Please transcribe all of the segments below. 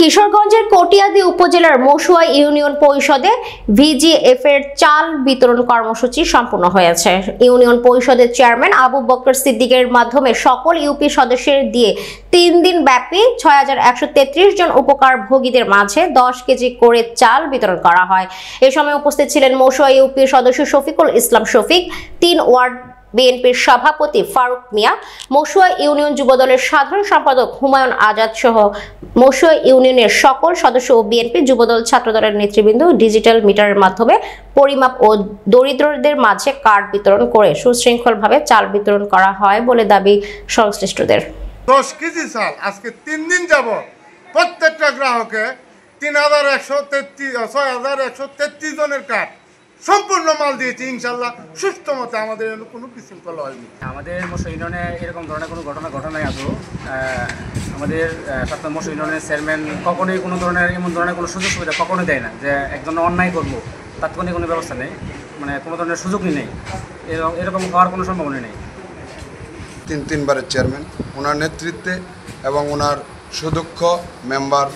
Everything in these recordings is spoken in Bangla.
কিশোরগঞ্জের কটিয়াদী উপজেলার মশুয়া ইউনিয়ন পরিষদে ভিজিএফ এর চাল বিতরণ কর্মসূচি সম্পন্ন হয়েছে। ইউনিয়ন পরিষদের চেয়ারম্যান আবু বকর সিদ্দিকের মাধ্যমে সকল ইউপি সদস্যদের দিয়ে 3 দিন ব্যাপী 6133 জন উপকারভোগীদের মাঝে 10 কেজি করে চাল বিতরণ করা হয়। এ সময় উপস্থিত ছিলেন মশুয়া ইউপির সদস্য শফিকুল ইসলাম শফিক, 3 ওয়ার্ড বিএনপির সভাপতি ফারুক মিয়া, মশুয়া ইউনিয়ন যুবদলের সাধারণ সম্পাদক হুমায়ুন আজাদ সহ মশুয়া ইউনিয়নের সকল সদস্য ও বিএনপি যুবদল ছাত্রদলের নেতৃবৃন্দ ডিজিটাল মিটারের মাধ্যমে পরিমাপ ও দরিদ্রদের মাঝে কার্ড বিতরণ করে সুশৃঙ্খলভাবে চাল বিতরণ করা হয় বলে দাবি সংশ্লিষ্টদের। 10 কেজি চাল আজকে 3 দিন যাবত প্রত্যেকটা গ্রাহকে 6133 জনের কার্ড সম্পূর্ণ মাল দিয়েছি। ইনশাল্লাহ সুস্থ মতে আমাদের কোনো বিশৃঙ্খলা হয়নি। আমাদের মশুয়া ইউনিয়নে এরকম ধরনের কোনো ঘটনায় আদৌ আমাদের সাতটা মশুয়া ইউনিয়নের চেয়ারম্যান কখনোই কোনো ধরনের এমন ধরনের কোনো সুযোগ সুবিধা কখনোই দেয় না যে একজন অন্যায় করবো তাৎক্ষণিক কোনো ব্যবস্থা নেই, মানে কোনো ধরনের সুযোগই নেই, এরকম হওয়ার কোনো সম্ভাবনা নেই। তিনবারের চেয়ারম্যান ওনার নেতৃত্বে এবং ওনার সুদক্ষ মেম্বার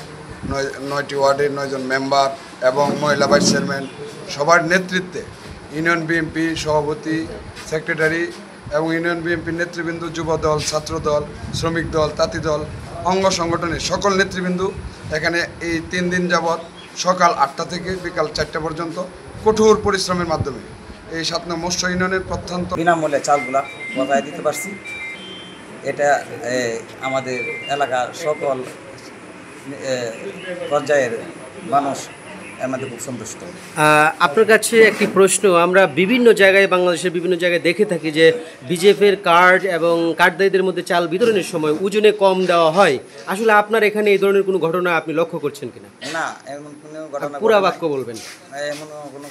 9টি ওয়ার্ডের 9 জন মেম্বার এবং মহিলা ভাইস চেয়ারম্যান সবার নেতৃত্বে ইউনিয়ন বিএনপি সভাপতি, সেক্রেটারি এবং ইউনিয়ন বিএনপির নেতৃবৃন্দ, যুবদল, ছাত্রদল, শ্রমিক দল, তাঁতি দল, অঙ্গ সংগঠনের সকল নেতৃবৃন্দ এখানে এই 3 দিন যাবৎ সকাল 8টা থেকে বিকাল 4টা পর্যন্ত কঠোর পরিশ্রমের মাধ্যমে এই 7 নং মৎস্য ইউনিয়নের প্রত্যন্ত বিনামূল্যে চালগুলা বজায় দিতে পারছি। এটা আমাদের এলাকার সকল পর্যায়ের মানুষ আমাদের খুব সন্তুষ্ট। আপনার কাছে একটি প্রশ্ন, আমরা বিভিন্ন জায়গায় বাংলাদেশের বিভিন্ন জায়গায় দেখে থাকি যে বিজেপির কার্ড এবং কার্ডদারীদের মধ্যে চাল বিতরণের সময় ওজনে কম দেওয়া হয়। আসলে আপনার এখানে এই ধরনের কোনো ঘটনা আপনি লক্ষ্য করছেন কিনা? না, এমন কোনো ঘটনা। পুরা বাক্য বলবেন। এমন কোনো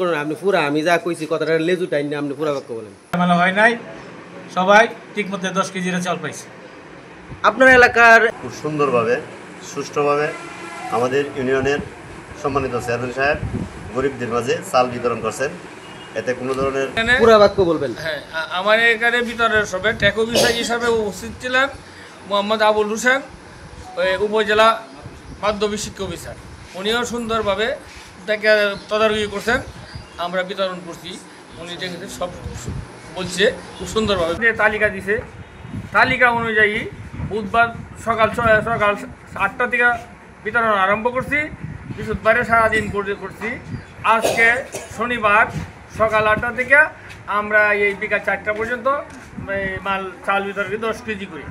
ঘটনা আপনি পুরা, আমি যা কইছি কথাটা লেজু টাইম না, আপনি পুরা বাক্য বলেন। ঝামেলা হয় নাই, সবাই ঠিকমতো 10 কেজির চাল পাইছে। আপনার এলাকার খুব সুন্দরভাবে সুষ্ঠুভাবে আমাদের ইউনিয়নের সম্মানিত চেয়ারম্যান সাহেব গরিবদের মাঝে চাল বিতরণ করছেন। এতে কোনো ধরনের পুরা বাক্য বলবেন। হ্যাঁ, আমার এখানে বিতরণের সবে টেক অফিসার হিসাবে উপস্থিত ছিলেন মোহাম্মদ আবুল হোসেন, উপজেলা মাধ্যমিক শিক্ষা অফিসার। উনিও সুন্দরভাবে তাকে তদারকি করছেন, আমরা বিতরণ করছি। উনি দেখেছে সব বলছে খুব সুন্দরভাবে তালিকা দিছে। তালিকা অনুযায়ী বুধবার সকাল 8টা থেকে বিতরণ আরম্ভ করছি, বৃহস্পতিবারে সারাদিন করছি। আজকে শনিবার সকাল 8টা থেকে আমরা এই বিকাল 4টা পর্যন্ত চাল বিতরণ 10 কেজি করি।